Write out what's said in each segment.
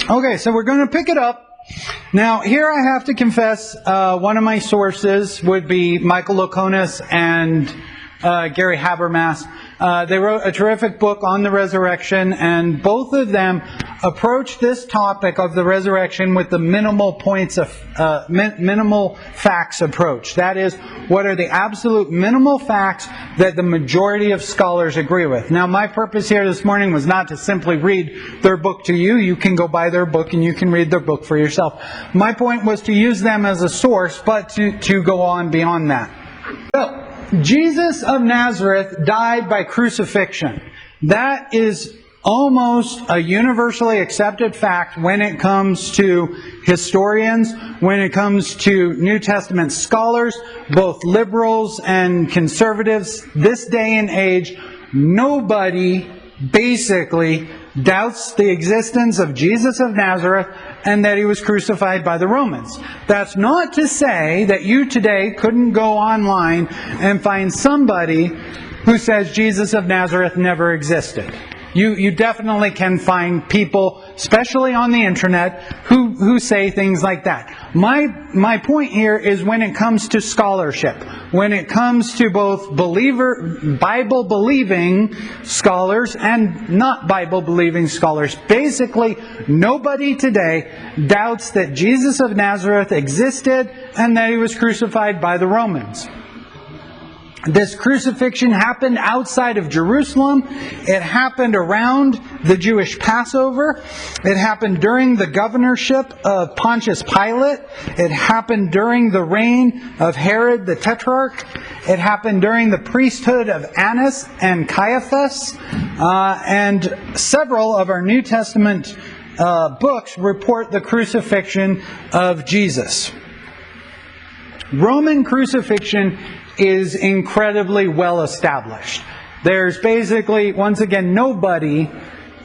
Okay, so we're going to pick it up. Now, here I have to confess, one of my sources would be Michael Loconis and Gary Habermas. They wrote a terrific book on the resurrection, and both of them approach this topic of the resurrection with the minimal facts approach. That is, what are the absolute minimal facts that the majority of scholars agree with? Now, my purpose here this morning was not to simply read their book to you. You can go buy their book and you can read their book for yourself. My point was to use them as a source, but to go on beyond that. So, Jesus of Nazareth died by crucifixion. That is almost a universally accepted fact when it comes to historians, when it comes to New Testament scholars, both liberals and conservatives. This day and age, nobody basically doubts the existence of Jesus of Nazareth and that he was crucified by the Romans. That's not to say that you today couldn't go online and find somebody who says Jesus of Nazareth never existed. You definitely can find people, especially on the internet, who say things like that. My point here is when it comes to scholarship, when it comes to both Bible-believing scholars and not Bible-believing scholars, basically nobody today doubts that Jesus of Nazareth existed and that he was crucified by the Romans. This crucifixion happened outside of Jerusalem. It happened around the Jewish Passover. It happened during the governorship of Pontius Pilate. It happened during the reign of Herod the Tetrarch. It happened during the priesthood of Annas and Caiaphas. And several of our New Testament books report the crucifixion of Jesus. Roman crucifixion is incredibly well established. There's basically, once again, nobody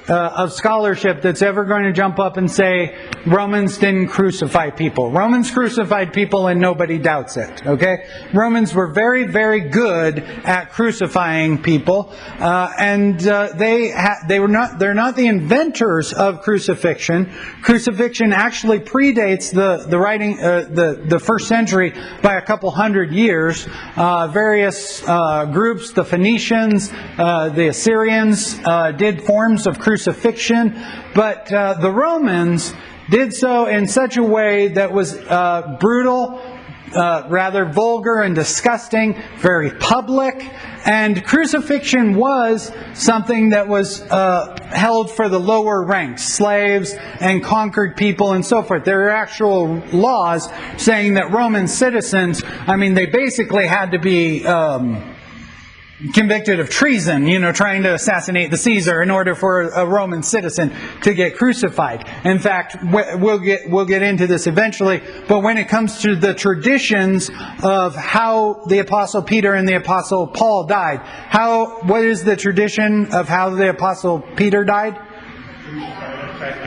of scholarship that's ever going to jump up and say Romans didn't crucify people. Romans crucified people and nobody doubts it. Okay? Romans were very, very good at crucifying people, and they're not the inventors of crucifixion. Crucifixion actually predates the writing the first century by a couple hundred years. Various groups, the Phoenicians, the Assyrians, did forms of crucifixion, but the Romans did so in such a way that was brutal, rather vulgar and disgusting, very public, and crucifixion was something that was held for the lower ranks, slaves and conquered people and so forth. There are actual laws saying that Roman citizens, they basically had to be convicted of treason, trying to assassinate the Caesar in order for a Roman citizen to get crucified. In fact, we'll get into this eventually, but when it comes to the traditions of how the Apostle Peter and the Apostle Paul died, what is the tradition of how the Apostle Peter died?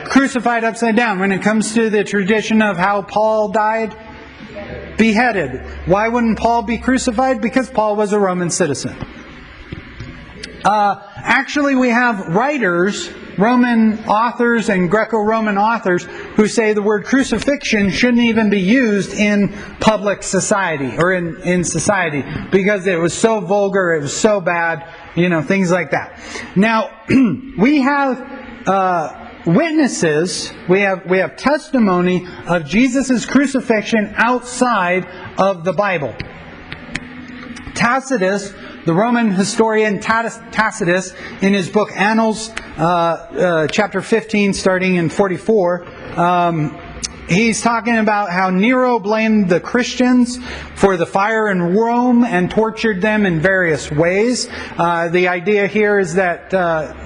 Crucified upside down. When it comes to the tradition of how Paul died, beheaded. Why wouldn't Paul be crucified? Because Paul was a Roman citizen. Actually, we have writers, Roman authors and Greco-Roman authors, who say the word crucifixion shouldn't even be used in public society or in society because it was so vulgar, it was so bad, things like that. Now, we have witnesses, we have testimony of Jesus' crucifixion outside of the Bible. Tacitus, the Roman historian Tacitus, in his book Annals, chapter 15, starting in 44, he's talking about how Nero blamed the Christians for the fire in Rome and tortured them in various ways. The idea here is that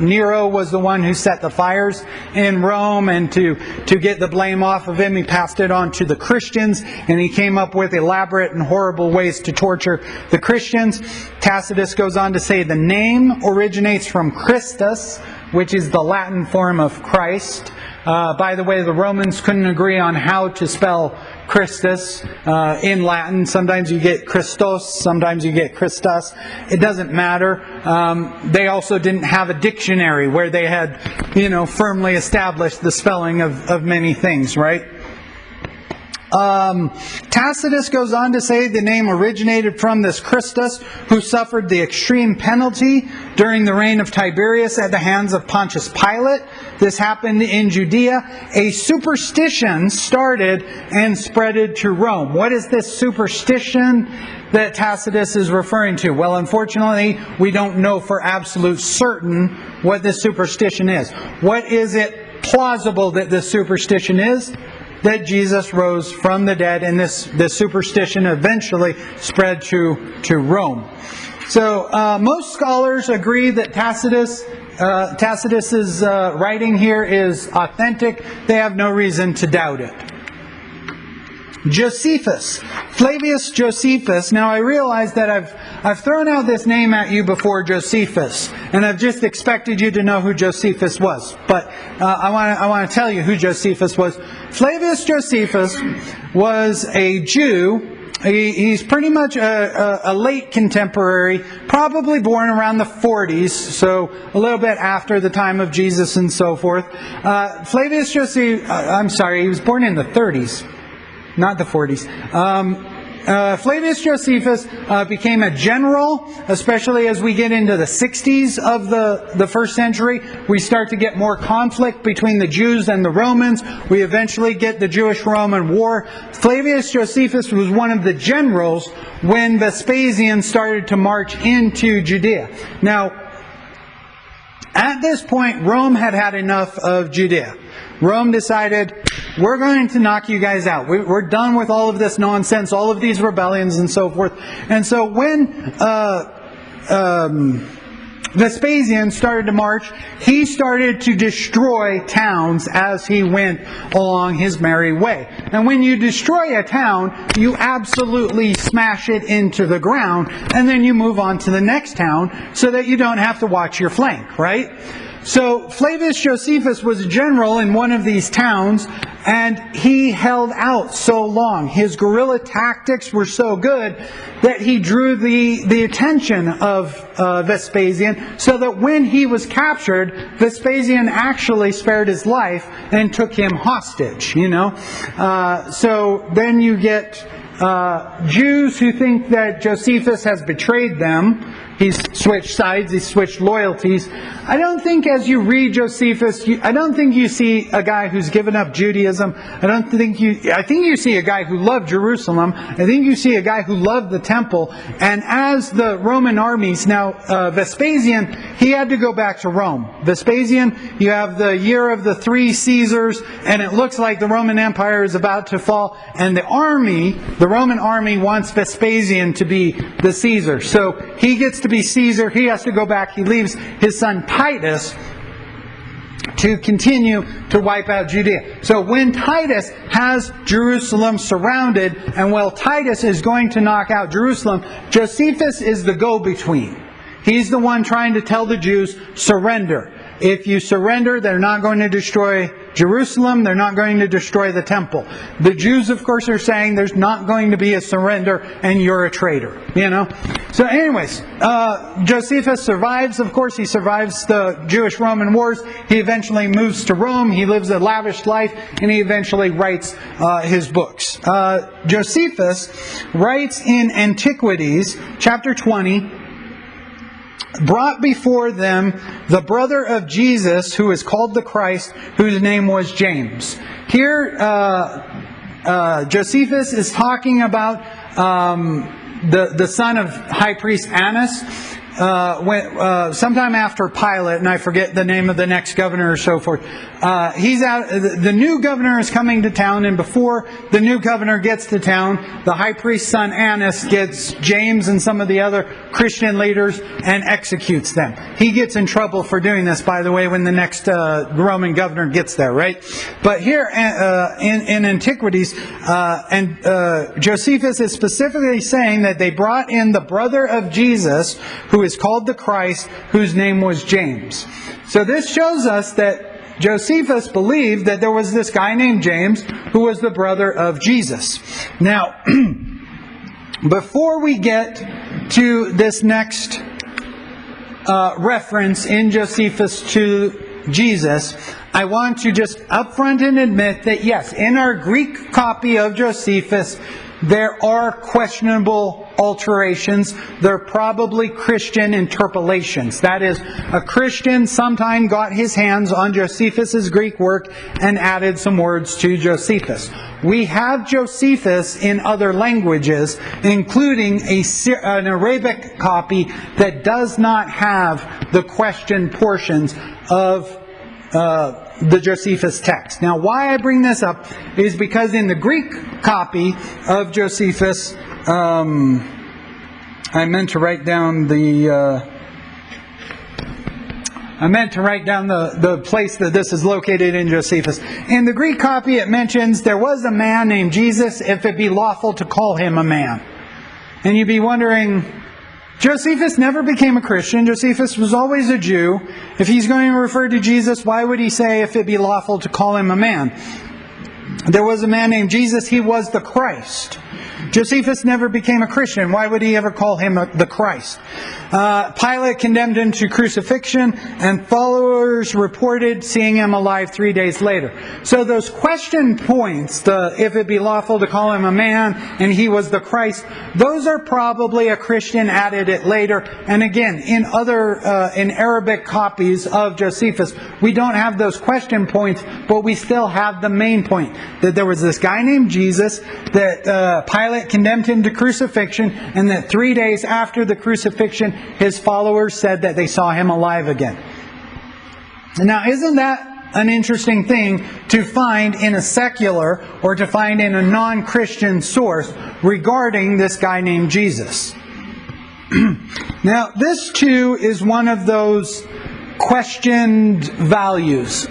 Nero was the one who set the fires in Rome, and to get the blame off of him, he passed it on to the Christians, and he came up with elaborate and horrible ways to torture the Christians. Tacitus goes on to say the name originates from Christus, which is the Latin form of Christ. By the way, the Romans couldn't agree on how to spell Christus in Latin. Sometimes you get Christos, sometimes you get Christus. It doesn't matter. They also didn't have a dictionary where they had, firmly established the spelling of many things, right? Tacitus goes on to say the name originated from this Christus who suffered the extreme penalty during the reign of Tiberius at the hands of Pontius Pilate. This happened in Judea. A superstition started and spreaded to Rome. What is this superstition that Tacitus is referring to? Well, unfortunately, we don't know for absolute certain what this superstition is. What is it plausible that this superstition is? That Jesus rose from the dead, and this superstition eventually spread to Rome. So most scholars agree that Tacitus's writing here is authentic. They have no reason to doubt it. Josephus, Flavius Josephus. Now I realize that I've thrown out this name at you before, Josephus, and I've just expected you to know who Josephus was. But I want to tell you who Josephus was. Flavius Josephus was a Jew. He's pretty much a late contemporary, probably born around the 40s, so a little bit after the time of Jesus and so forth. Flavius Josephus, he was born in the 30s. Not the 40s. Flavius Josephus became a general, especially as we get into the 60s of the first century. We start to get more conflict between the Jews and the Romans. We eventually get the Jewish-Roman War. Flavius Josephus was one of the generals when Vespasian started to march into Judea. Now, at this point, Rome had had enough of Judea. Rome decided, we're going to knock you guys out. We're done with all of this nonsense, all of these rebellions and so forth. And so when Vespasian started to march, he started to destroy towns as he went along his merry way. And when you destroy a town, you absolutely smash it into the ground, and then you move on to the next town so that you don't have to watch your flank, right? So Flavius Josephus was a general in one of these towns, and he held out so long. His guerrilla tactics were so good that he drew the attention of Vespasian, so that when he was captured, Vespasian actually spared his life and took him hostage, So then you get Jews who think that Josephus has betrayed them. He's switched sides, he's switched loyalties. I don't think as you read Josephus, I don't think you see a guy who's given up Judaism. I think you see a guy who loved Jerusalem. I think you see a guy who loved the temple. And as the Roman armies, now Vespasian, he had to go back to Rome. Vespasian, you have the year of the 3 Caesars, and it looks like the Roman Empire is about to fall. And the Roman army wants Vespasian to be the Caesar. So he gets to be Caesar, he has to go back, he leaves his son Titus to continue to wipe out Judea. So when Titus has Jerusalem surrounded, and while Titus is going to knock out Jerusalem, Josephus is the go-between. He's the one trying to tell the Jews, surrender. If you surrender, they're not going to destroy Jerusalem, they're not going to destroy the temple. The Jews, of course, are saying there's not going to be a surrender and you're a traitor, So anyways, Josephus survives, of course, he survives the Jewish-Roman wars. He eventually moves to Rome, he lives a lavish life, and he eventually writes his books. Josephus writes in Antiquities, chapter 20, brought before them the brother of Jesus, who is called the Christ, whose name was James. Here, Josephus is talking about the son of high priest Annas. Sometime after Pilate, and I forget the name of the next governor or so forth, he's out. The new governor is coming to town, and before the new governor gets to town, the high priest's son Annas gets James and some of the other Christian leaders and executes them. He gets in trouble for doing this, by the way, when the next Roman governor gets there, right? But here in Antiquities, Josephus is specifically saying that they brought in the brother of Jesus, who is called the Christ, whose name was James. So this shows us that Josephus believed that there was this guy named James who was the brother of Jesus. Now, before we get to this next reference in Josephus to Jesus, I want to just upfront and admit that yes, in our Greek copy of Josephus, there are questionable alterations. They're probably Christian interpolations. That is, a Christian sometime got his hands on Josephus' Greek work and added some words to Josephus. We have Josephus in other languages, including an Arabic copy that does not have the question portions of the Josephus text. Now, why I bring this up is because in the Greek copy of Josephus, I meant to write down the place that this is located in Josephus. In the Greek copy, it mentions there was a man named Jesus, if it be lawful to call him a man. And you'd be wondering, Josephus never became a Christian. Josephus was always a Jew. If he's going to refer to Jesus, why would he say, if it be lawful to call him a man? There was a man named Jesus. He was the Christ. Josephus never became a Christian. Why would he ever call him the Christ? Pilate condemned him to crucifixion, and followers reported seeing him alive 3 days later. So those question points, if it be lawful to call him a man, and he was the Christ, those are probably a Christian added it later. And again, in Arabic copies of Josephus, we don't have those question points, but we still have the main point, that there was this guy named Jesus, that Pilate condemned him to crucifixion, and that 3 days after the crucifixion, his followers said that they saw him alive again. Now, isn't that an interesting thing to find in a secular or to find in a non-Christian source regarding this guy named Jesus? Now, this too is one of those questioned values.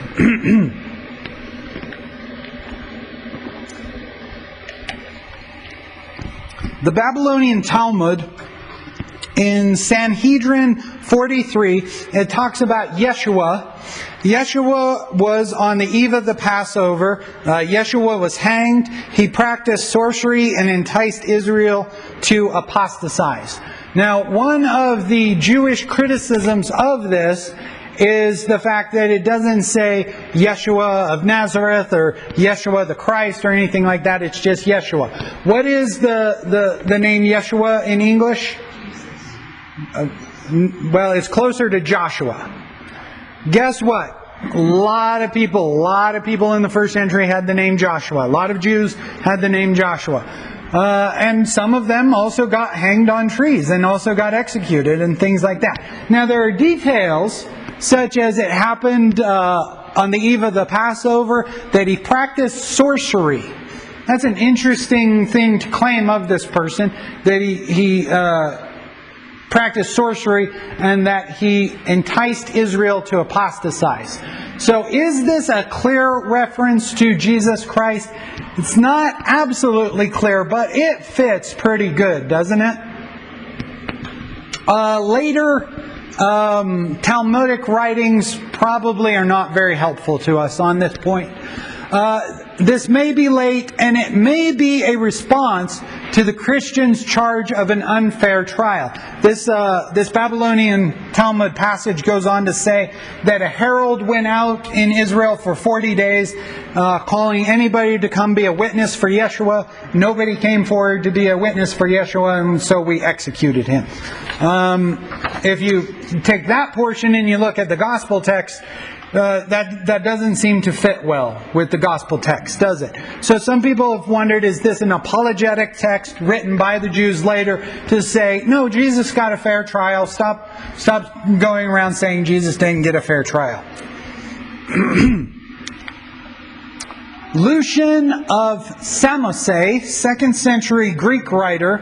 The Babylonian Talmud, in Sanhedrin 43, it talks about Yeshua. Yeshua was on the eve of the Passover. Yeshua was hanged. He practiced sorcery and enticed Israel to apostatize. Now, one of the Jewish criticisms of this is the fact that it doesn't say Yeshua of Nazareth or Yeshua the Christ or anything like that. It's just Yeshua. What is the name Yeshua in English? Well, it's closer to Joshua. Guess what? A lot of people in the first century had the name Joshua. A lot of Jews had the name Joshua. And some of them also got hanged on trees and also got executed and things like that. Now, there are details, such as it happened on the eve of the Passover, that he practiced sorcery. That's an interesting thing to claim of this person, that he practiced sorcery and that he enticed Israel to apostatize. So is this a clear reference to Jesus Christ? It's not absolutely clear, but it fits pretty good, doesn't it? Later Talmudic writings probably are not very helpful to us on this point. This may be late, and it may be a response to the Christians' charge of an unfair trial. This Babylonian Talmud passage goes on to say that a herald went out in Israel for 40 days, calling anybody to come be a witness for Yeshua. Nobody came forward to be a witness for Yeshua, and so we executed him. If you take that portion and you look at the gospel text, that doesn't seem to fit well with the gospel text, does it? So some people have wondered, is this an apologetic text written by the Jews later to say, no, Jesus got a fair trial. Stop going around saying Jesus didn't get a fair trial. Lucian of Samosate, 2nd century Greek writer,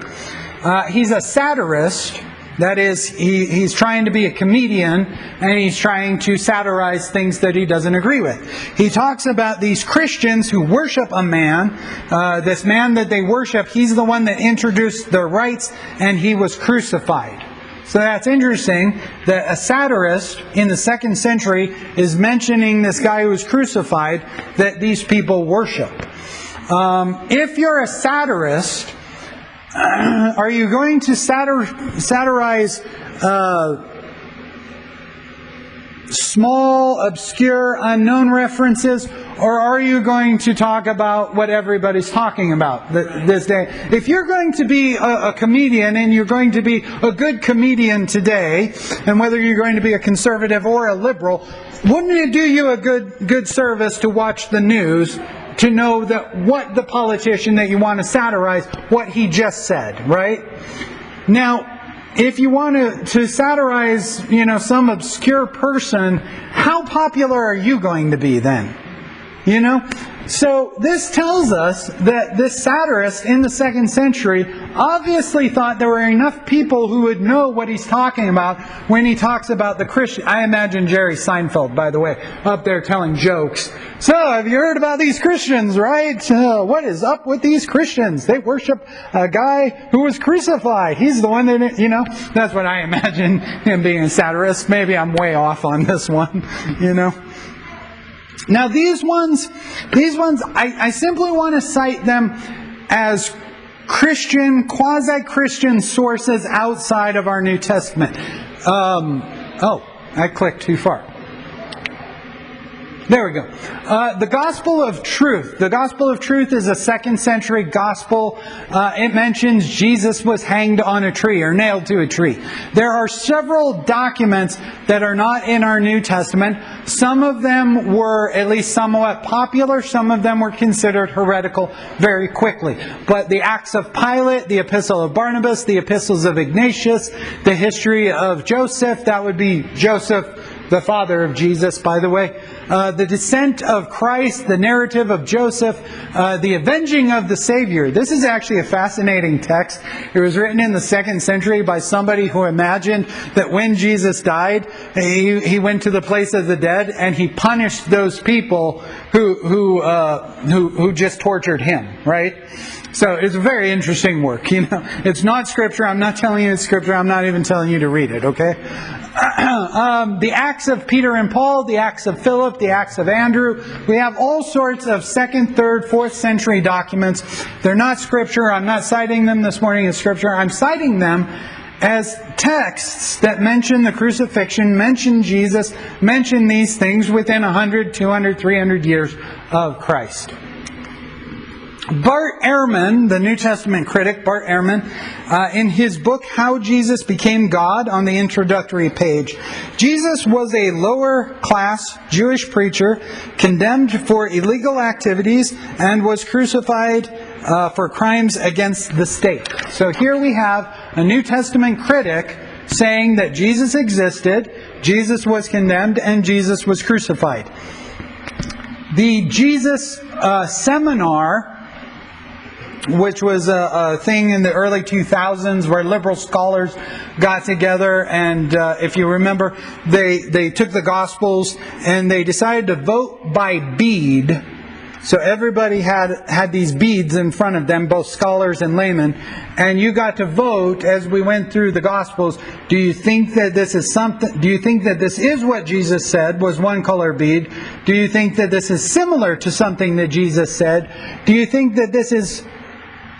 he's a satirist. That is, he's trying to be a comedian, and he's trying to satirize things that he doesn't agree with. He talks about these Christians who worship a man. This man that they worship, he's the one that introduced their rites, and he was crucified. So that's interesting that a satirist in the 2nd century is mentioning this guy who was crucified that these people worship. If you're a satirist, are you going to satirize small, obscure, unknown references, or are you going to talk about what everybody's talking about this day? If you're going to be a comedian, and you're going to be a good comedian today, and whether you're going to be a conservative or a liberal, wouldn't it do you a good service to watch the news to know that what the politician that you want to satirize, what he just said, right? Now, if you want to satirize, some obscure person, how popular are you going to be then? So this tells us that this satirist in the 2nd century obviously thought there were enough people who would know what he's talking about when he talks about the Christian. I imagine Jerry Seinfeld, by the way, up there telling jokes. So, have you heard about these Christians, right? What is up with these Christians? They worship a guy who was crucified. He's the one that, that's what I imagine him being a satirist. Maybe I'm way off on this one, Now these ones, I simply want to cite them as Christian, quasi-Christian sources outside of our New Testament. I clicked too far. There we go. The Gospel of Truth. The Gospel of Truth is a 2nd century gospel. It mentions Jesus was hanged on a tree or nailed to a tree. There are several documents that are not in our New Testament. Some of them were at least somewhat popular. Some of them were considered heretical very quickly. But the Acts of Pilate, the Epistle of Barnabas, the Epistles of Ignatius, the history of Joseph, that would be Joseph, the father of Jesus, by the way. The descent of Christ, the narrative of Joseph, the avenging of the Savior. This is actually a fascinating text. It was written in the 2nd century by somebody who imagined that when Jesus died, he went to the place of the dead and he punished those people who just tortured him, right? So it's a very interesting work. It's not Scripture. I'm not telling you it's Scripture. I'm not even telling you to read it, okay? The Acts of Peter and Paul, the Acts of Philip, the Acts of Andrew. We have all sorts of 2nd, 3rd, 4th century documents. They're not Scripture. I'm not citing them this morning as Scripture. I'm citing them as texts that mention the crucifixion, mention Jesus, mention these things within 100, 200, 300 years of Christ. Bart Ehrman, the New Testament critic, Bart Ehrman, in his book, How Jesus Became God, on the introductory page, Jesus was a lower-class Jewish preacher condemned for illegal activities and was crucified for crimes against the state. So here we have a New Testament critic saying that Jesus existed, Jesus was condemned, and Jesus was crucified. The Jesus Seminar, which was a thing in the early 2000s where liberal scholars got together, and if you remember, they took the Gospels and they decided to vote by bead. So everybody had these beads in front of them, both scholars and laymen, and you got to vote as we went through the Gospels. Do you think that this is something? Do you think that this is what Jesus said? Was one color bead. Do you think that this is similar to something that Jesus said? Do you think that this is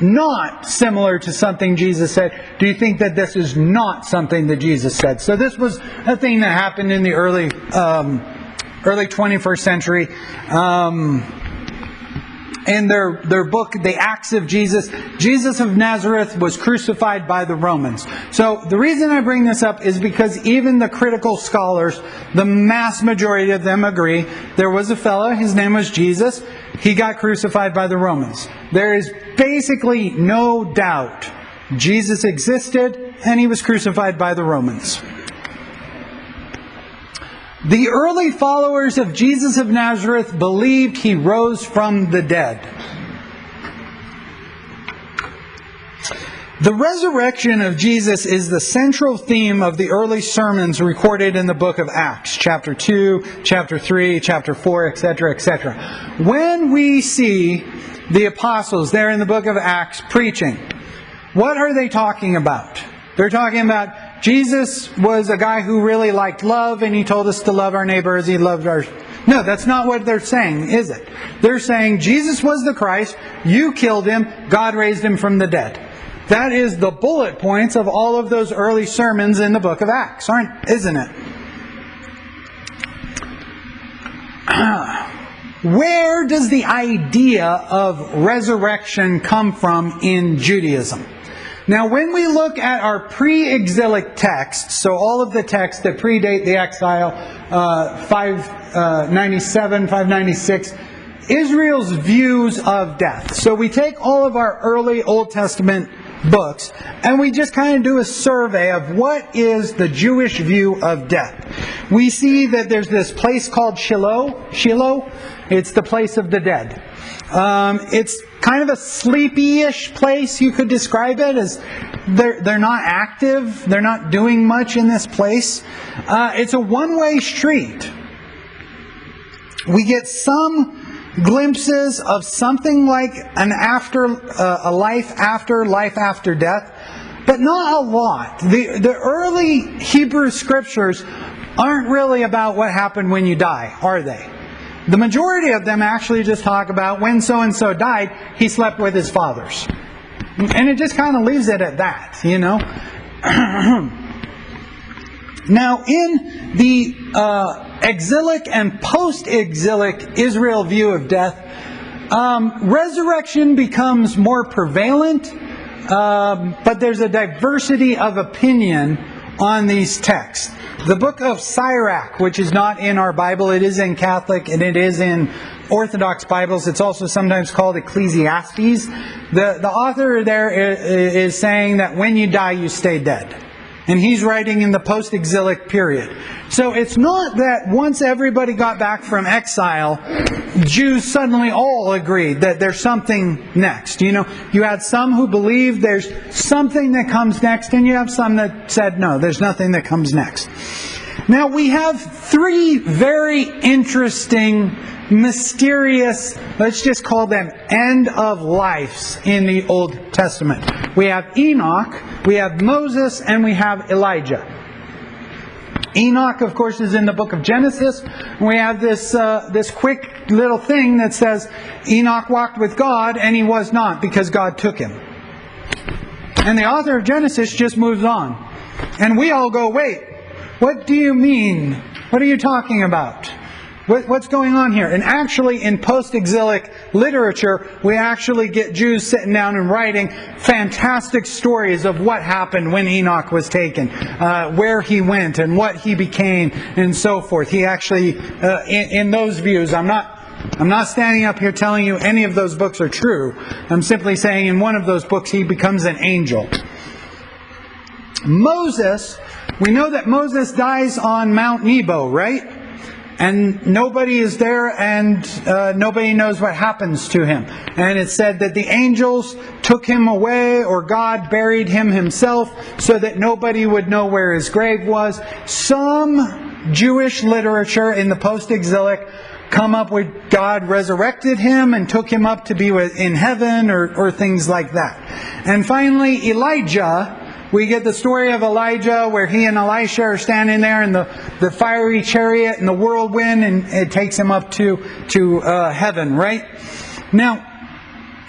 not similar to something Jesus said? Do you think that this is not something that Jesus said? So this was a thing that happened in the early 21st century. In their book, The Acts of Jesus, Jesus of Nazareth was crucified by the Romans. So the reason I bring this up is because even the critical scholars, the mass majority of them agree, there was a fellow, his name was Jesus, he got crucified by the Romans. There is basically no doubt Jesus existed and he was crucified by the Romans. The early followers of Jesus of Nazareth believed he rose from the dead. The resurrection of Jesus is the central theme of the early sermons recorded in the book of Acts, chapter 2, chapter 3, chapter 4, etc., etc. When we see the apostles there in the book of Acts preaching, what are they talking about? They're talking about Jesus was a guy who really liked love, and he told us to love our neighbor as he loved our... No, that's not what they're saying, is it? They're saying Jesus was the Christ, you killed him, God raised him from the dead. That is the bullet points of all of those early sermons in the book of Acts, isn't it? Where does the idea of resurrection come from in Judaism? Now, when we look at our pre-exilic texts, so all of the texts that predate the exile, 597, 596, Israel's views of death. So we take all of our early Old Testament books, and we just kind of do a survey of what is the Jewish view of death. We see that there's this place called Shiloh. It's the place of the dead. It's kind of a sleepy-ish place, you could describe it, as they're not active, they're not doing much in this place. It's a one-way street. We get some glimpses of something like a life after death, but not a lot. The early Hebrew scriptures aren't really about what happened when you die, are they? The majority of them actually just talk about when so-and-so died, he slept with his fathers. And it just kind of leaves it at that, you know. Now, in the exilic and post-exilic Israel view of death, resurrection becomes more prevalent, but there's a diversity of opinion on these texts. The book of Sirach, which is not in our Bible, it is in Catholic and it is in Orthodox Bibles. It's also sometimes called Ecclesiastes. The author there is saying that when you die, you stay dead. And he's writing in the post-exilic period. So it's not that once everybody got back from exile, Jews suddenly all agreed that there's something next. You know, you had some who believed there's something that comes next, and you have some that said, no, there's nothing that comes next. Now, we have three very interesting, mysterious, let's just call them end of lives in the Old Testament. We have Enoch, we have Moses, and we have Elijah. Enoch, of course, is in the book of Genesis. We have this quick little thing that says Enoch walked with God, and he was not, because God took him. And the author of Genesis just moves on. And we all go, wait, what do you mean? What are you talking about? What's going on here? And actually, in post-exilic literature, we actually get Jews sitting down and writing fantastic stories of what happened when Enoch was taken, where he went and what he became, and so forth. He actually, in those views, I'm not standing up here telling you any of those books are true. I'm simply saying in one of those books he becomes an angel. Moses, we know that Moses dies on Mount Nebo, right? And nobody is there, and nobody knows what happens to him. And it said that the angels took him away, or God buried him himself, so that nobody would know where his grave was. Some Jewish literature in the post-exilic come up with God resurrected him and took him up to be in heaven, or things like that. And finally, Elijah. We get the story of Elijah where he and Elisha are standing there in the fiery chariot and the whirlwind, and it takes him up to heaven, right? Now,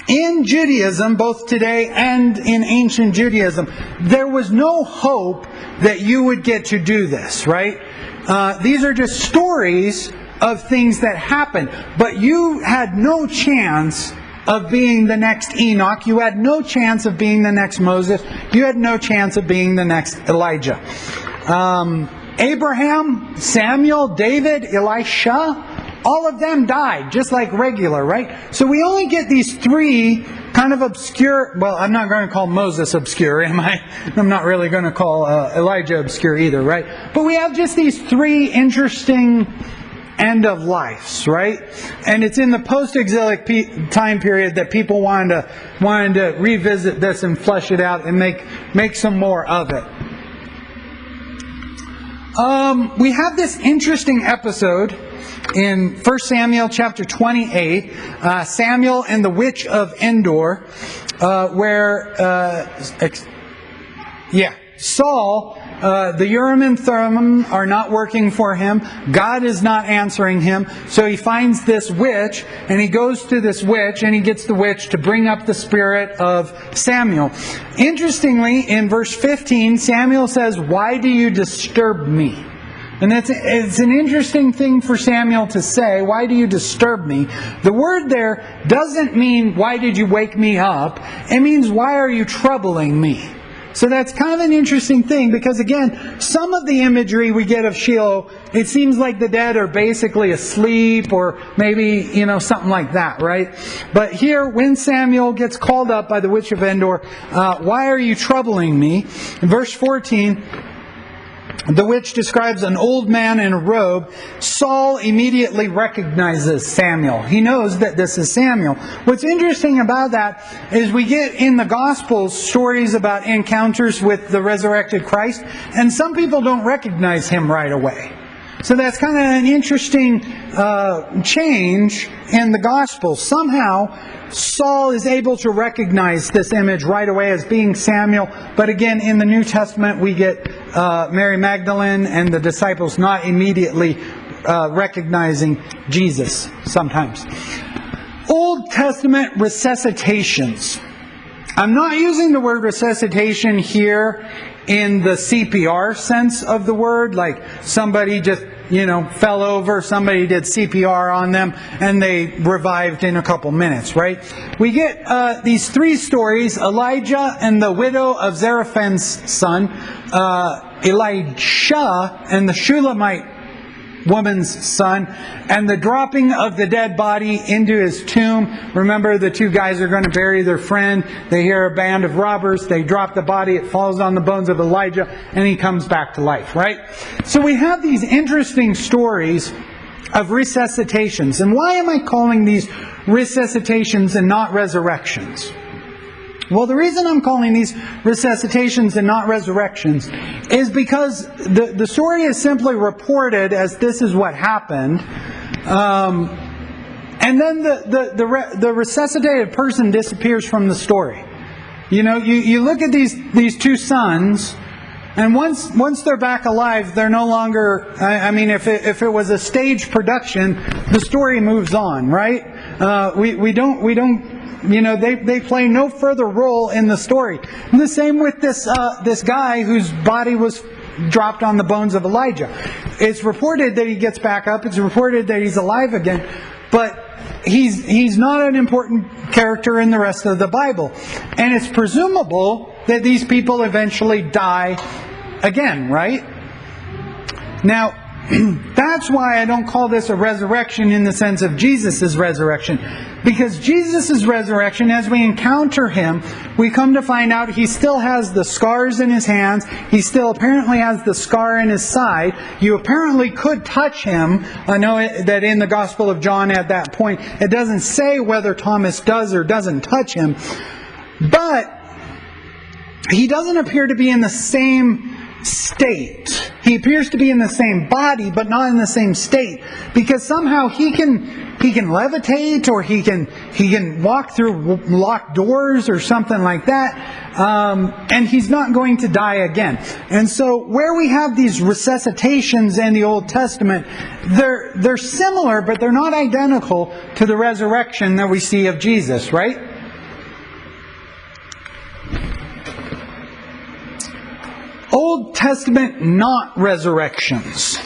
in Judaism, both today and in ancient Judaism, there was no hope that you would get to do this, right? These are just stories of things that happened, but you had no chance of being the next Enoch. You had no chance of being the next Moses. You had no chance of being the next Elijah. Abraham, Samuel, David, Elisha, all of them died, just like regular, right? So we only get these three kind of obscure, well, I'm not going to call Moses obscure, am I? I'm not really going to call Elijah obscure either, right? But we have just these three interesting end of lives, right? And it's in the post-exilic time period that people wanted to revisit this and flesh it out and make some more of it. We have this interesting episode in 1 Samuel chapter 28, Samuel and the witch of Endor, where Saul the Urim and Thummim are not working for him. God is not answering him. So he finds this witch, and he goes to this witch, and he gets the witch to bring up the spirit of Samuel. Interestingly, in verse 15, Samuel says, "Why do you disturb me?" And it's an interesting thing for Samuel to say, "Why do you disturb me?" The word there doesn't mean, "Why did you wake me up?" It means, "Why are you troubling me?" So that's kind of an interesting thing, because again, some of the imagery we get of Shiloh, it seems like the dead are basically asleep, or maybe, something like that, right? But here, when Samuel gets called up by the witch of Endor, "Why are you troubling me?" In verse 14, the witch describes an old man in a robe. Saul immediately recognizes Samuel. He knows that this is Samuel. What's interesting about that is we get in the Gospels stories about encounters with the resurrected Christ, and some people don't recognize him right away. So that's kind of an interesting change in the Gospel. Somehow, Saul is able to recognize this image right away as being Samuel. But again, in the New Testament, we get Mary Magdalene and the disciples not immediately recognizing Jesus sometimes. Old Testament resuscitations. I'm not using the word resuscitation here in the CPR sense of the word, like somebody just fell over, somebody did CPR on them, and they revived in a couple minutes, right? We get these three stories: Elijah and the widow of Zarephan's son, Elisha and the Shulamite woman's son, and the dropping of the dead body into his tomb. Remember, the two guys are going to bury their friend. They hear a band of robbers. They drop the body. It falls on the bones of Elijah, and he comes back to life, right? So we have these interesting stories of resuscitations. And why am I calling these resuscitations and not resurrections? Well, the reason I'm calling these resuscitations and not resurrections is because the story is simply reported as this is what happened. And then the resuscitated person disappears from the story. You look at these two sons, and once they're back alive, they're no longer, if it was a stage production, the story moves on, right? We don't they play no further role in the story. And the same with this guy whose body was dropped on the bones of Elijah. It's reported that he gets back up. It's reported that he's alive again. But he's not an important character in the rest of the Bible. And it's presumable that these people eventually die again, right? Now, that's why I don't call this a resurrection in the sense of Jesus' resurrection. Because Jesus' resurrection, as we encounter him, we come to find out he still has the scars in his hands. He still apparently has the scar in his side. You apparently could touch him. I know that in the Gospel of John at that point, it doesn't say whether Thomas does or doesn't touch him. But he doesn't appear to be in the same state. He appears to be in the same body, but not in the same state, because somehow he can levitate, or he can walk through locked doors or something like that, and he's not going to die again. And so where we have these resuscitations in the Old Testament, they're similar, but they're not identical to the resurrection that we see of Jesus, right? Old Testament not resurrections.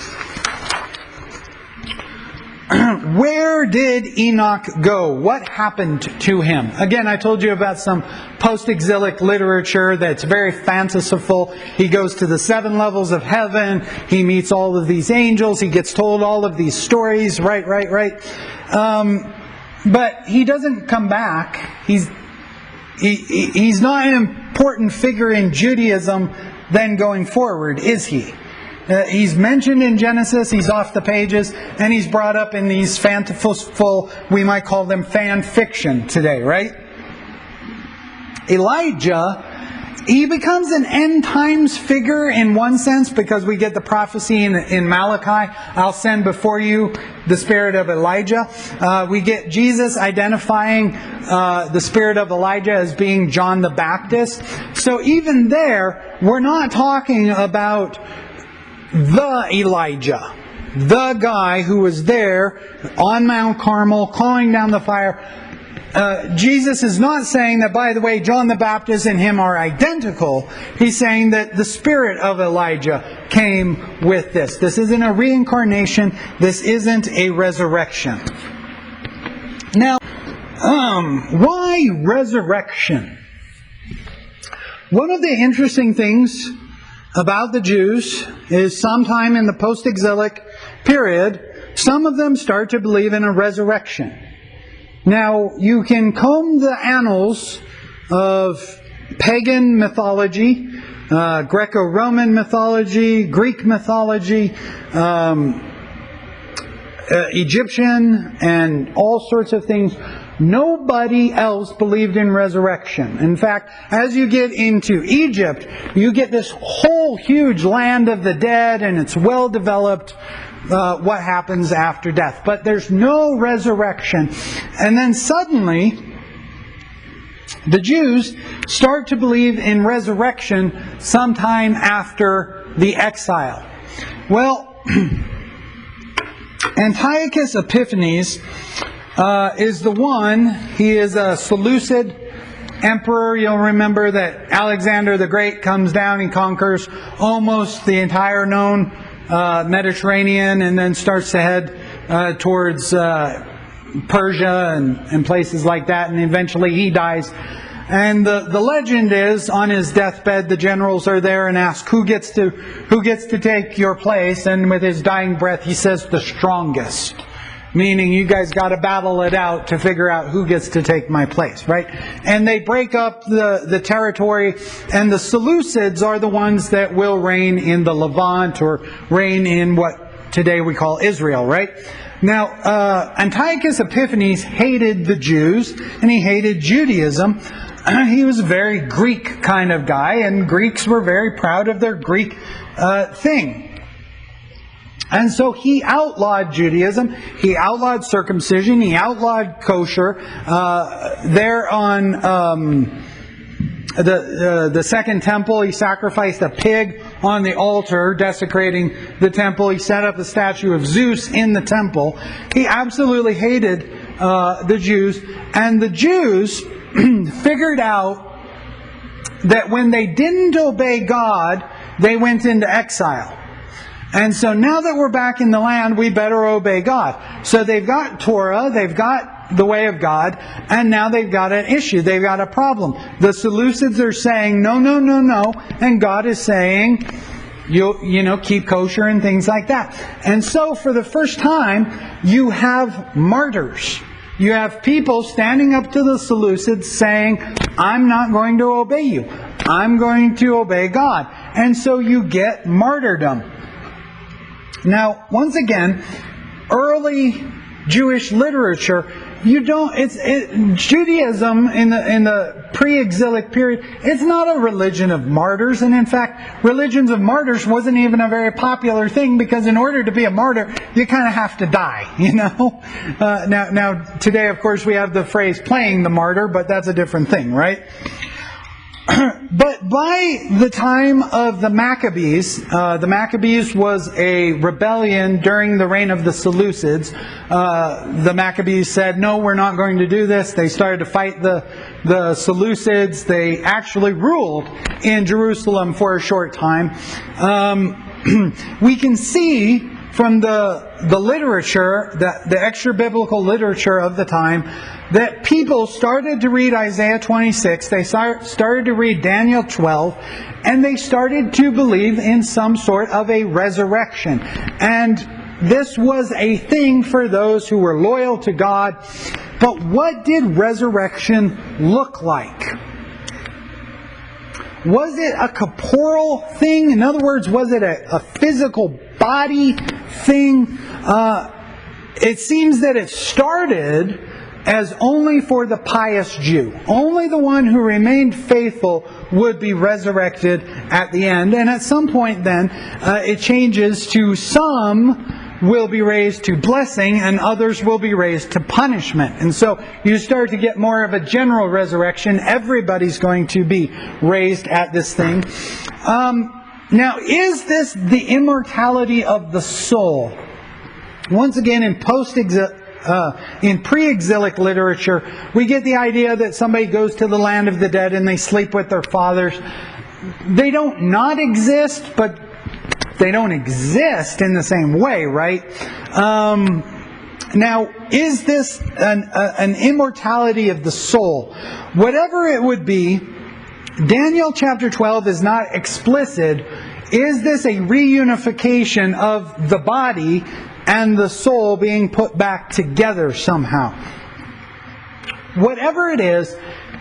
Where did Enoch go? What happened to him? Again, I told you about some post-exilic literature that's very fanciful. He goes to the 7 levels of heaven. He meets all of these angels. He gets told all of these stories. Right. But he doesn't come back. He's not an important figure in Judaism then going forward, is he? He's mentioned in Genesis, he's off the pages, and he's brought up in these fanciful, we might call them fan fiction today, right? Elijah He becomes an end times figure in one sense because we get the prophecy in Malachi, I'll send before you the spirit of Elijah. We get Jesus identifying the spirit of Elijah as being John the Baptist. So even there, we're not talking about the Elijah, the guy who was there on Mount Carmel calling down the fire. Jesus is not saying that, by the way, John the Baptist and him are identical. He's saying that the spirit of Elijah came with this. This isn't a reincarnation. This isn't a resurrection. Now, why resurrection? One of the interesting things about the Jews is sometime in the post-exilic period, some of them start to believe in a resurrection. Now, you can comb the annals of pagan mythology, Greco-Roman mythology, Greek mythology, Egyptian, and all sorts of things. Nobody else believed in resurrection. In fact, as you get into Egypt, you get this whole huge land of the dead, and it's well developed. What happens after death. But there's no resurrection. And then suddenly, the Jews start to believe in resurrection sometime after the exile. Well, Antiochus Epiphanes is the one. He is a Seleucid emperor. You'll remember that Alexander the Great comes down and conquers almost the entire known Mediterranean, and then starts to head towards Persia and places like that, and eventually he dies. And the legend is, on his deathbed, the generals are there and ask, who gets to take your place? And with his dying breath, he says, the strongest. Meaning, you guys got to battle it out to figure out who gets to take my place, right? And they break up the territory, and the Seleucids are the ones that will reign in the Levant, or reign in what today we call Israel, right? Now, Antiochus Epiphanes hated the Jews, and he hated Judaism. He was a very Greek kind of guy, and Greeks were very proud of their Greek thing. And so he outlawed Judaism, he outlawed circumcision, he outlawed kosher. There on the Second Temple, he sacrificed a pig on the altar, desecrating the temple. He set up a statue of Zeus in the temple. He absolutely hated the Jews. And the Jews figured out that when they didn't obey God, they went into exile. And so now that we're back in the land, we better obey God. So they've got Torah, they've got the way of God, and now they've got an issue, they've got a problem. The Seleucids are saying, no, no, no, no, and God is saying, you know, keep kosher and things like that. And so for the first time, you have martyrs. You have people standing up to the Seleucids saying, I'm not going to obey you. I'm going to obey God. And so you get martyrdom. Now, once again, early Jewish literature, Judaism in the pre-exilic period, it's not a religion of martyrs. And in fact, religions of martyrs wasn't even a very popular thing, because in order to be a martyr, you kind of have to die, you know. Now, today, of course, we have the phrase playing the martyr, but that's a different thing, right? But by the time of the Maccabees was a rebellion during the reign of the Seleucids. The Maccabees said, no, we're not going to do this. They started to fight the Seleucids. They actually ruled in Jerusalem for a short time. We can see from the literature, the extra-biblical literature of the time, that people started to read Isaiah 26, they started to read Daniel 12, and they started to believe in some sort of a resurrection. And this was a thing for those who were loyal to God. But what did resurrection look like? Was it a corporeal thing? In other words, was it a physical body thing? It seems that it started as only for the pious Jew. Only the one who remained faithful would be resurrected at the end. And at some point then, it changes to some will be raised to blessing and others will be raised to punishment. And so you start to get more of a general resurrection. Everybody's going to be raised at this thing. Now, is this the immortality of the soul? Once again, in pre-exilic literature, we get the idea that somebody goes to the land of the dead and they sleep with their fathers. They don't not exist, but they don't exist in the same way, right? Now, is this an immortality of the soul? Whatever it would be, Daniel chapter 12 is not explicit. Is this a reunification of the body and the soul being put back together somehow? Whatever it is,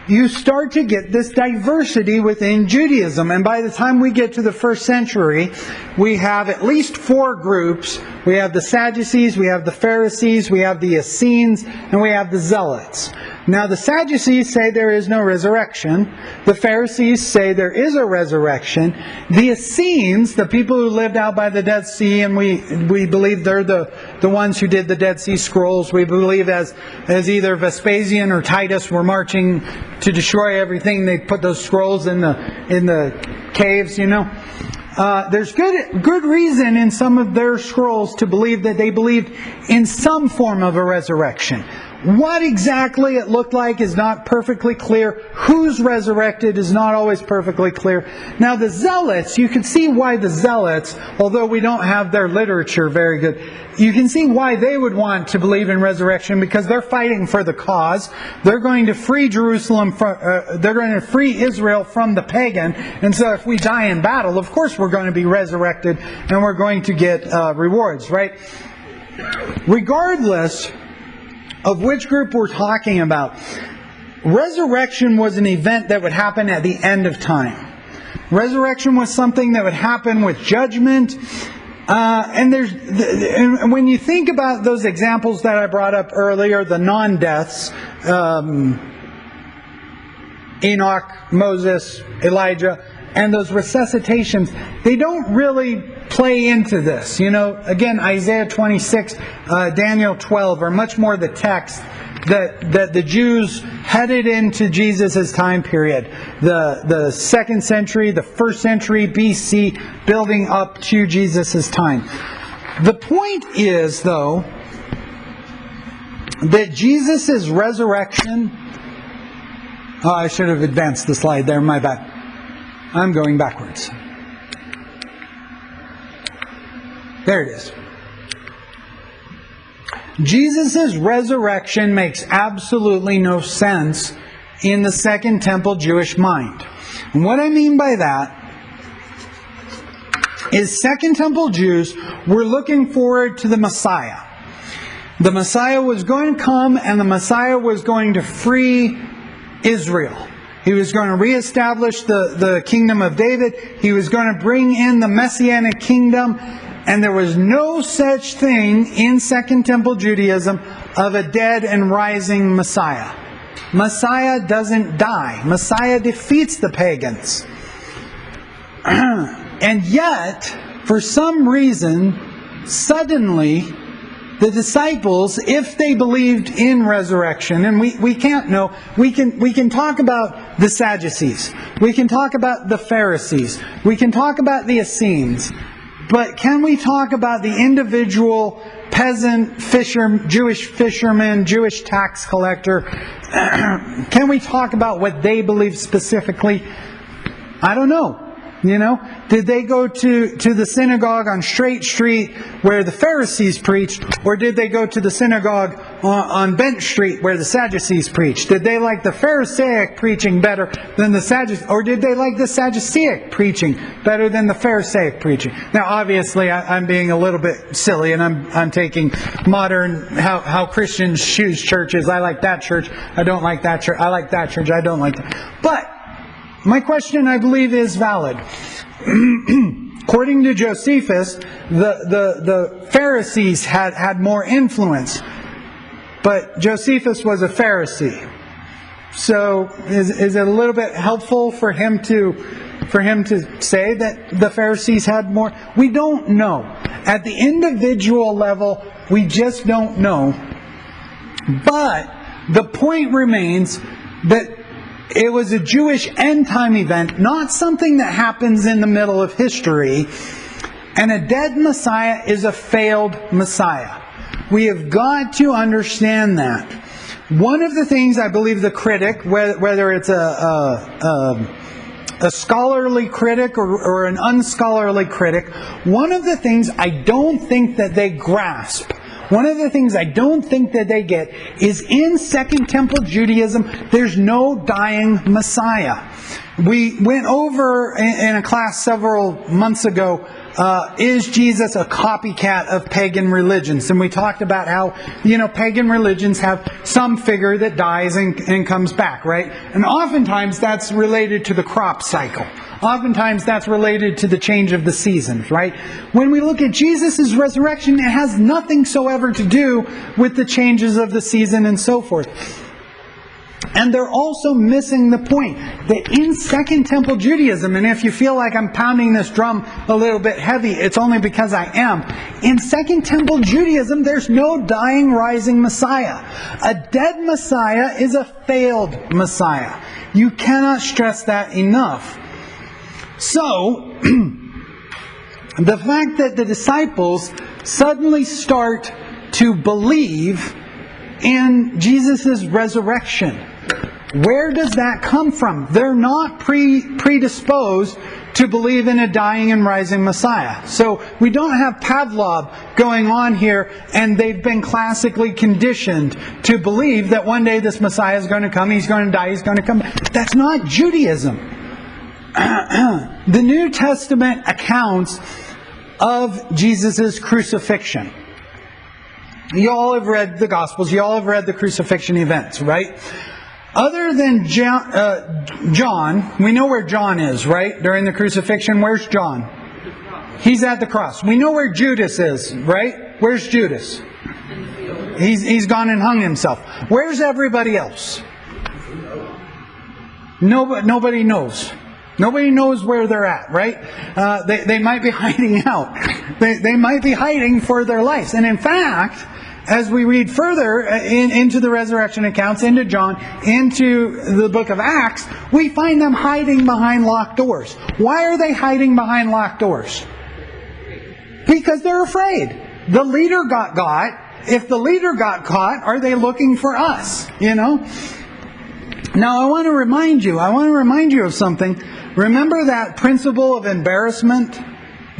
you start to get this diversity within Judaism. And by the time we get to the first century, we have at least 4 groups. We have the Sadducees, we have the Pharisees, we have the Essenes, and we have the Zealots. Now the Sadducees say there is no resurrection. The Pharisees say there is a resurrection. The Essenes, the people who lived out by the Dead Sea, and we believe they're the ones who did the Dead Sea Scrolls. We believe as either Vespasian or Titus were marching to destroy everything, they put those scrolls in the caves, you know. There's good reason in some of their scrolls to believe that they believed in some form of a resurrection. What exactly it looked like is not perfectly clear. Who's resurrected is not always perfectly clear. Now the Zealots, you can see why the Zealots, although we don't have their literature very good, you can see why they would want to believe in resurrection, because they're fighting for the cause. They're going to free Jerusalem they're going to free Israel from the pagan. And so if we die in battle, of course we're going to be resurrected and we're going to get rewards, right? Regardless of which group we're talking about, resurrection was an event that would happen at the end of time. Resurrection was something that would happen with judgment. And when you think about those examples that I brought up earlier, the non-deaths, Enoch, Moses, Elijah, and those resuscitations, they don't really play into this. You know, again, Isaiah 26, Daniel 12 are much more the text that the Jews headed into Jesus' time period. The 2nd century, the 1st century BC, building up to Jesus' time. The point is, though, that Jesus' resurrection... Oh, I should have advanced the slide there, my bad. I'm going backwards. There it is. Jesus' resurrection makes absolutely no sense in the Second Temple Jewish mind. And what I mean by that is Second Temple Jews were looking forward to the Messiah. The Messiah was going to come, and the Messiah was going to free Israel. He was going to reestablish the kingdom of David. He was going to bring in the Messianic kingdom. And there was no such thing in Second Temple Judaism of a dead and rising Messiah. Messiah doesn't die. Messiah defeats the pagans. And yet, for some reason, suddenly, the disciples, if they believed in resurrection, and we can't know, we can talk about the Sadducees, we can talk about the Pharisees, we can talk about the Essenes, but can we talk about the individual peasant, Jewish fisherman, Jewish tax collector? Can we talk about what they believe specifically? I don't know. You know, did they go to the synagogue on Straight Street where the Pharisees preached, or did they go to the synagogue on Bench Street where the Sadducees preached? Did they like the Pharisaic preaching better than the Sadducees, or did they like the Sadduceic preaching better than the Pharisaic preaching? Now, obviously, I'm being a little bit silly, and I'm taking modern how Christians choose churches. I like that church. I don't like that church. I like that church. I don't like that. But my question, I believe, is valid. According to Josephus, the Pharisees had more influence. but Josephus was a Pharisee. So is it a little bit helpful for him to say that the Pharisees had more? We don't know. At the individual level, we just don't know. But the point remains that it was a Jewish end-time event, not something that happens in the middle of history. And a dead Messiah is a failed Messiah. We have got to understand that. One of the things I believe the critic, whether it's a scholarly critic or an unscholarly critic, one of the things I don't think that they grasp, one of the things I don't think that they get is in Second Temple Judaism, there's no dying Messiah. We went over in a class several months ago, is Jesus a copycat of pagan religions? And we talked about how, pagan religions have some figure that dies and comes back, right? And oftentimes that's related to the crop cycle. Oftentimes that's related to the change of the seasons, right? When we look at Jesus' resurrection, it has nothing soever to do with the changes of the season and so forth. And they're also missing the point that in Second Temple Judaism, and if you feel like I'm pounding this drum a little bit heavy, it's only because I am. In Second Temple Judaism, there's no dying, rising Messiah. A dead Messiah is a failed Messiah. You cannot stress that enough. So, the fact that the disciples suddenly start to believe in Jesus' resurrection, where does that come from? They're not predisposed to believe in a dying and rising Messiah. So we don't have Pavlov going on here, and they've been classically conditioned to believe that one day this Messiah is going to come, he's going to die, he's going to come back. That's not Judaism. The New Testament accounts of Jesus' crucifixion. You all have read the Gospels. You all have read the crucifixion events, right? Other than John, we know where John is, right? During the crucifixion, where's John? He's at the cross. We know where Judas is, right? Where's Judas? He's gone and hung himself. Where's everybody else? Nobody knows. Nobody knows where they're at, right? They might be hiding out. They might be hiding for their lives. And in fact, as we read further into the resurrection accounts, into John, into the book of Acts, we find them hiding behind locked doors. Why are they hiding behind locked doors? Because they're afraid. The leader got caught. If the leader got caught, are they looking for us? Now I want to remind you of something. Remember that principle of embarrassment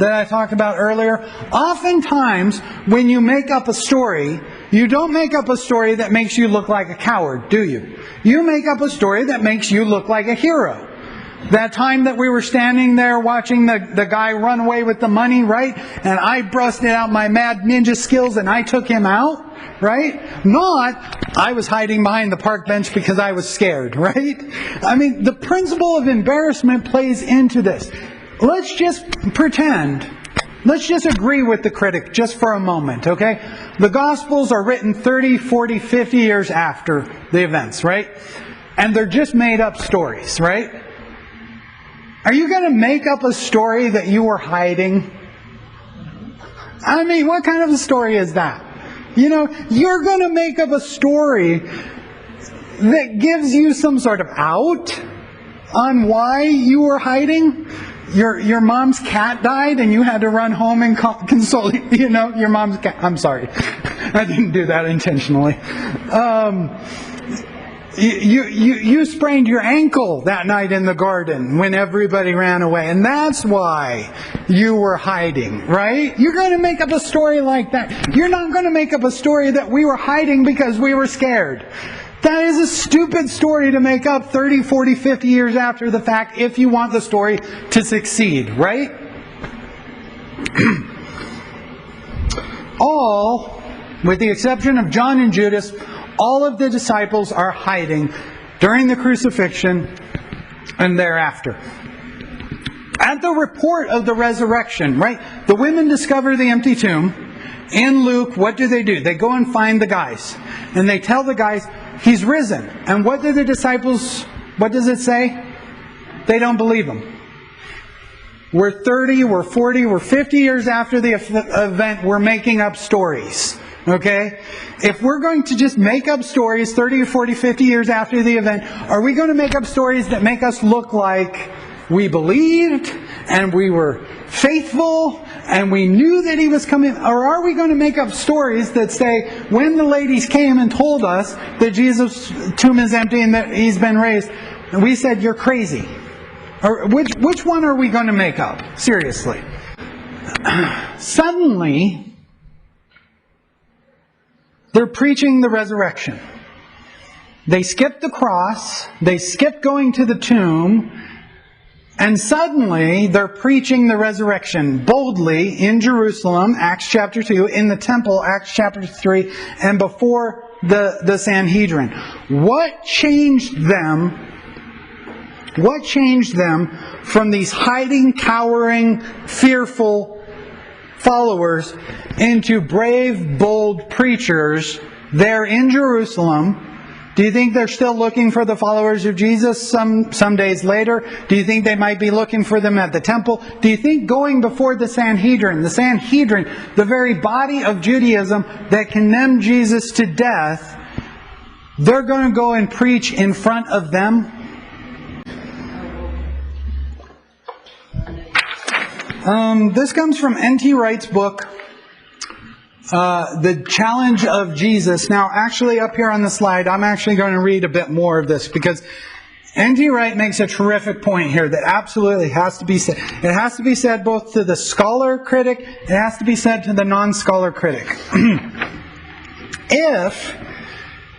that I talked about earlier? Oftentimes, when you make up a story, you don't make up a story that makes you look like a coward, do you? You make up a story that makes you look like a hero. That time that we were standing there watching the guy run away with the money, right? And I busted out my mad ninja skills and I took him out, right? Not, I was hiding behind the park bench because I was scared, right? I mean, the principle of embarrassment plays into this. Let's just pretend. Let's just agree with the critic just for a moment, okay? The Gospels are written 30, 40, 50 years after the events, right? And they're just made up stories, right? Are you going to make up a story that you were hiding? I mean, what kind of a story is that? You're going to make up a story that gives you some sort of out on why you were hiding. Your mom's cat died and you had to run home and console, your mom's cat. I'm sorry. I didn't do that intentionally. You sprained your ankle that night in the garden when everybody ran away, and that's why you were hiding, right? You're going to make up a story like that. You're not going to make up a story that we were hiding because we were scared. That is a stupid story to make up 30, 40, 50 years after the fact if you want the story to succeed, right? All, with the exception of John and Judas, all of the disciples are hiding during the crucifixion and thereafter. At the report of the resurrection, right? The women discover the empty tomb. in Luke, what do? They go and find the guys. And they tell the guys, he's risen. And what do the disciples, what does it say? They don't believe him. We're 30, we're 40, we're 50 years after the event, we're making up stories. Okay? If we're going to just make up stories 30 or 40, 50 years after the event, are we going to make up stories that make us look like we believed and we were faithful and we knew that he was coming? Or are we going to make up stories that say, when the ladies came and told us that Jesus' tomb is empty and that he's been raised, and we said, you're crazy? Or which one are we going to make up? Seriously. Suddenly, they're preaching the resurrection. They skip the cross. They skip going to the tomb. And suddenly, they're preaching the resurrection boldly in Jerusalem, Acts chapter 2, in the temple, Acts chapter 3, and before the Sanhedrin. What changed them? What changed them from these hiding, cowering, fearful followers into brave, bold preachers there in Jerusalem? Do you think they're still looking for the followers of Jesus some days later? Do you think they might be looking for them at the temple? Do you think going before the Sanhedrin, the very body of Judaism that condemned Jesus to death, they're going to go and preach in front of them? This comes from N.T. Wright's book, The Challenge of Jesus. Now, actually, up here on the slide, I'm actually going to read a bit more of this because N.T. Wright makes a terrific point here that absolutely has to be said. It has to be said both to the scholar critic, it has to be said to the non-scholar critic. If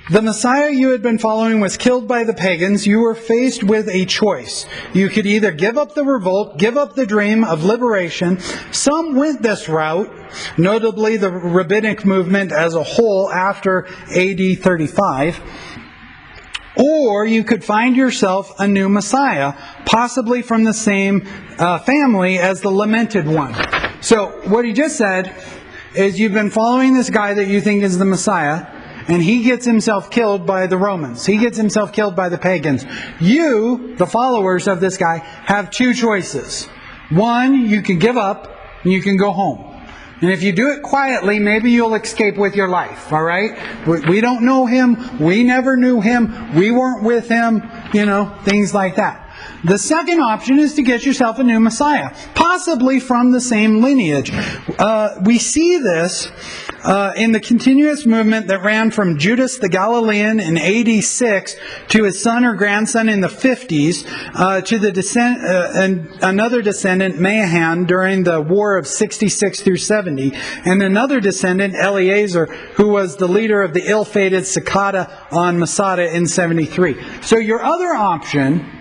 the Messiah you had been following was killed by the pagans, you were faced with a choice. You could either give up the revolt, give up the dream of liberation. Some went this route, notably the rabbinic movement as a whole after AD 35. Or you could find yourself a new Messiah, possibly from the same family as the lamented one. So what he just said is you've been following this guy that you think is the Messiah, and he gets himself killed by the Romans. He gets himself killed by the pagans. You, the followers of this guy, have two choices. One, you can give up and you can go home. And if you do it quietly, maybe you'll escape with your life, all right? We don't know him. We never knew him. We weren't with him, things like that. The second option is to get yourself a new Messiah, possibly from the same lineage. We see this in the continuous movement that ran from Judas the Galilean in AD 6 to his son or grandson in the 50s, to another descendant, Mahan, during the War of 66 through 70, and another descendant, Eleazar, who was the leader of the ill-fated Sakata on Masada in 73. So your other option,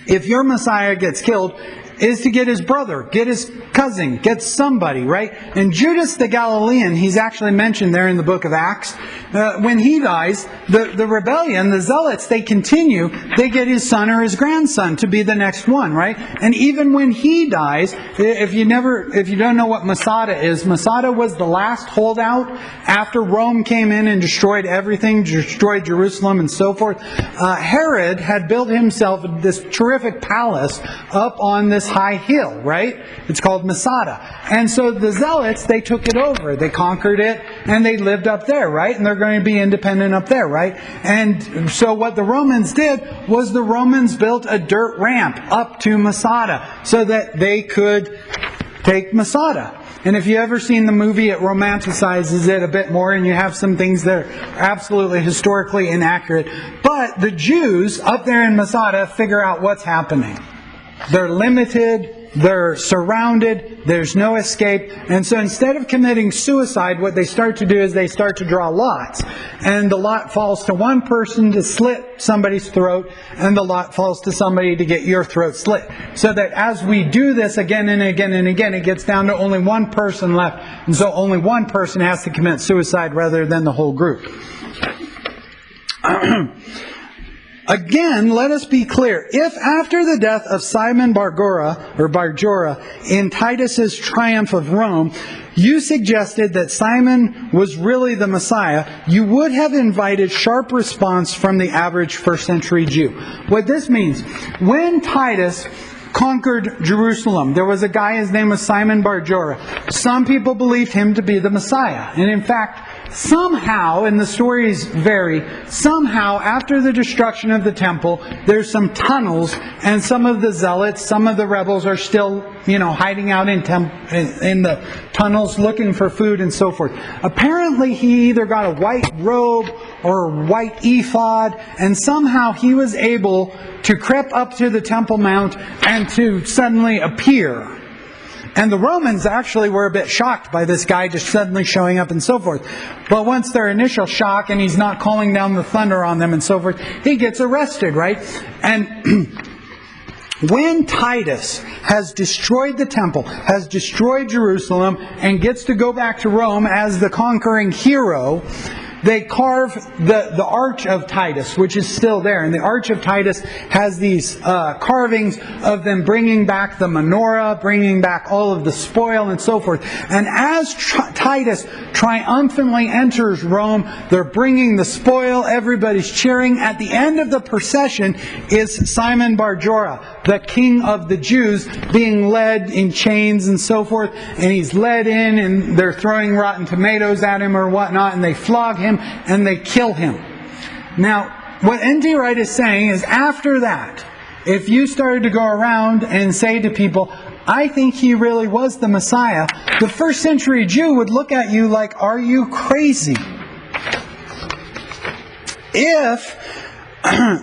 if your Messiah gets killed, is to get his brother, get his cousin, get somebody, right? And Judas the Galilean, he's actually mentioned there in the book of Acts. When he dies, the rebellion, the zealots, they continue. They get his son or his grandson to be the next one, right? And even when he dies, if you don't know what Masada is, Masada was the last holdout after Rome came in and destroyed everything, destroyed Jerusalem and so forth. Herod had built himself this terrific palace up on this high hill, right? It's called Masada. And so the zealots, they took it over. They conquered it and they lived up there, right? And they're going to be independent up there, right? And so what the Romans did was the Romans built a dirt ramp up to Masada so that they could take Masada. And if you've ever seen the movie, it romanticizes it a bit more, and you have some things that are absolutely historically inaccurate. But the Jews up there in Masada figure out what's happening. They're limited, they're surrounded, there's no escape. And so instead of committing suicide, what they start to do is they start to draw lots. And the lot falls to one person to slit somebody's throat, and the lot falls to somebody to get your throat slit. So that as we do this again and again and again, it gets down to only one person left. And so only one person has to commit suicide rather than the whole group. Again, let us be clear. If after the death of Simon Barjora in Titus's triumph of Rome, you suggested that Simon was really the Messiah, you would have invited sharp response from the average first century Jew. What this means, when Titus conquered Jerusalem, there was a guy, his name was Simon Bar-Jonah. Some people believed him to be the Messiah. And in fact, somehow, and the stories vary, somehow after the destruction of the temple, there's some tunnels, and some of the zealots, some of the rebels are still, hiding out in the tunnels looking for food and so forth. Apparently he either got a white robe or a white ephod, and somehow he was able to creep up to the Temple Mount and to suddenly appear. And the Romans actually were a bit shocked by this guy just suddenly showing up and so forth. But once their initial shock, and he's not calling down the thunder on them and so forth, he gets arrested, right? And when Titus has destroyed the temple, has destroyed Jerusalem, and gets to go back to Rome as the conquering hero, they carve the Arch of Titus, which is still there. And the Arch of Titus has these carvings of them bringing back the menorah, bringing back all of the spoil and so forth. And as Titus triumphantly enters Rome, they're bringing the spoil, everybody's cheering. At the end of the procession is Simon Bar-Jonah, the king of the Jews, being led in chains and so forth. And he's led in, and they're throwing rotten tomatoes at him or whatnot, and they flog him and they kill him. Now, what N.T. Wright is saying is, after that, if you started to go around and say to people, I think he really was the Messiah, the first century Jew would look at you like, are you crazy? If,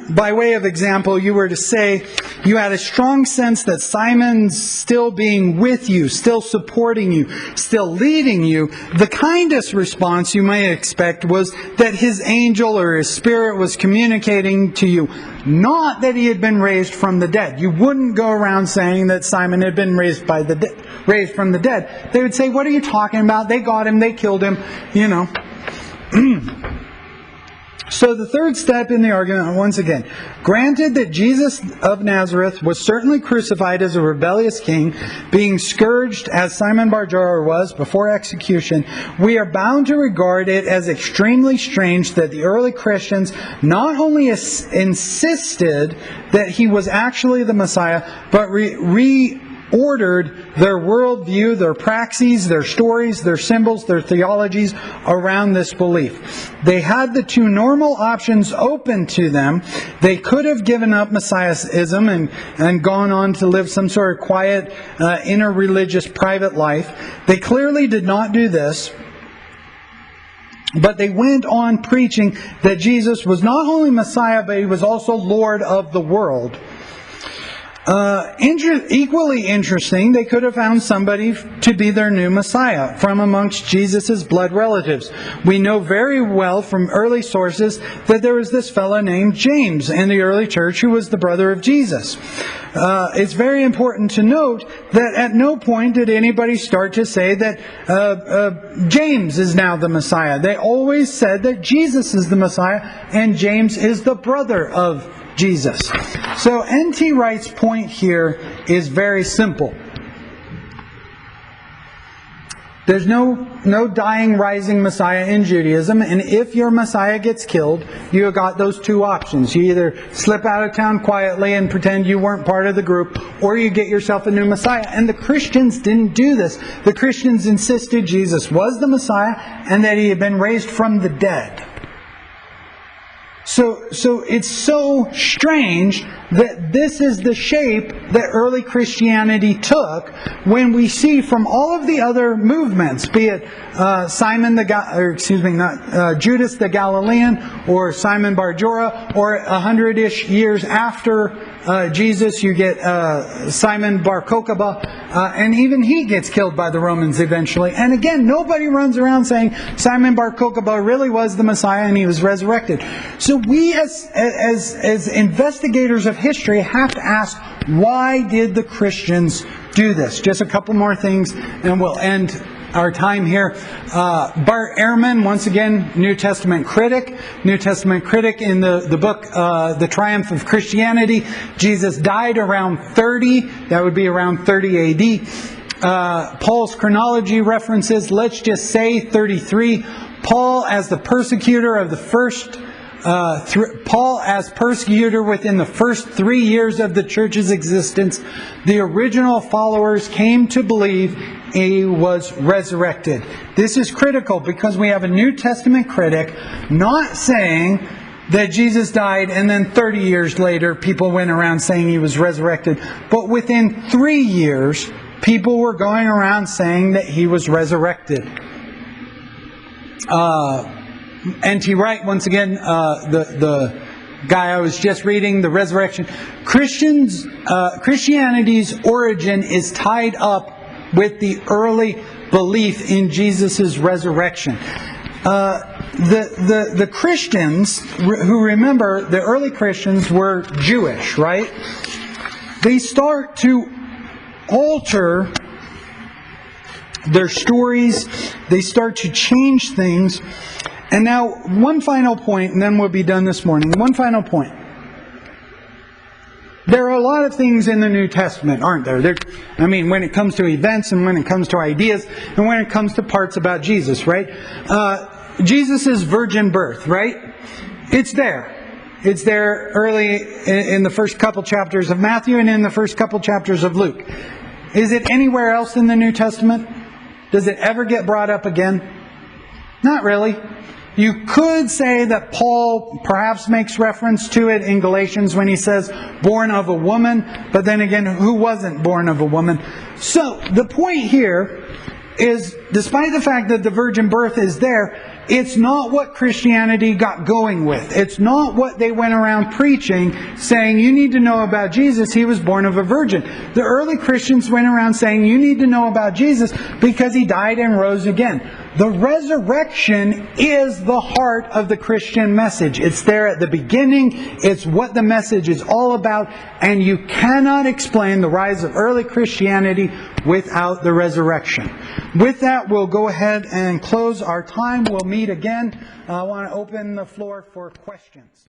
by way of example, you were to say you had a strong sense that Simon's still being with you, still supporting you, still leading you, the kindest response you might expect was that his angel or his spirit was communicating to you, not that he had been raised from the dead. You wouldn't go around saying that Simon had been raised from the dead. They would say, what are you talking about? They got him, they killed him, So the third step in the argument, once again, granted that Jesus of Nazareth was certainly crucified as a rebellious king, being scourged as Simon Bar-Jonah was before execution, we are bound to regard it as extremely strange that the early Christians not only insisted that he was actually the Messiah, but ordered their worldview, their praxis, their stories, their symbols, their theologies around this belief. They had the two normal options open to them. They could have given up Messianism and gone on to live some sort of quiet, inner-religious private life. They clearly did not do this. But they went on preaching that Jesus was not only Messiah, but he was also Lord of the world. Equally interesting, they could have found somebody to be their new Messiah from amongst Jesus' blood relatives. We know very well from early sources that there was this fellow named James in the early church who was the brother of Jesus. It's very important to note that at no point did anybody start to say that James is now the Messiah. They always said that Jesus is the Messiah and James is the brother of Jesus. So N.T. Wright's point here is very simple. There's no dying, rising Messiah in Judaism, and if your Messiah gets killed, you got those two options. You either slip out of town quietly and pretend you weren't part of the group, or you get yourself a new Messiah. And the Christians didn't do this. The Christians insisted Jesus was the Messiah and that he had been raised from the dead. So it's so strange that this is the shape that early Christianity took when we see from all of the other movements, be it Judas the Galilean or Simon Bar-Jonah, or 100-ish years after Jesus, you get Simon Bar Kokhba, and even he gets killed by the Romans eventually. And again, nobody runs around saying Simon Bar Kokhba really was the Messiah and he was resurrected. So we as investigators of history have to ask, why did the Christians do this? Just a couple more things and we'll end our time here. Bart Ehrman, once again, New Testament critic in the book The Triumph of Christianity. Jesus died around 30. That would be around 30 AD. Paul's chronology references, let's just say 33. Paul as the persecutor of the first Paul as persecutor within the first 3 years of the church's existence. The original followers came to believe he was resurrected. This is critical because we have a New Testament critic not saying that Jesus died and then 30 years later people went around saying he was resurrected. But within 3 years, people were going around saying that he was resurrected. N.T. Wright, once again, the guy I was just reading, the Resurrection. Christianity's origin is tied up with the early belief in Jesus' resurrection. The Christians, who remember, the early Christians were Jewish, right? They start to alter their stories. They start to change things. And now, one final point, and then we'll be done this morning. One final point. There are a lot of things in the New Testament, aren't there? When it comes to events, and when it comes to ideas, and when it comes to parts about Jesus, right? Jesus' virgin birth, right? It's there. It's there early in the first couple chapters of Matthew and in the first couple chapters of Luke. Is it anywhere else in the New Testament? Does it ever get brought up again? Not really. You could say that Paul perhaps makes reference to it in Galatians when he says, born of a woman. But then again, who wasn't born of a woman? So, the point here is, despite the fact that the virgin birth is there, it's not what Christianity got going with. It's not what they went around preaching, saying, you need to know about Jesus, he was born of a virgin. The early Christians went around saying, you need to know about Jesus because he died and rose again. The resurrection is the heart of the Christian message. It's there at the beginning. It's what the message is all about. And you cannot explain the rise of early Christianity without the resurrection. With that, we'll go ahead and close our time. We'll meet again. I want to open the floor for questions.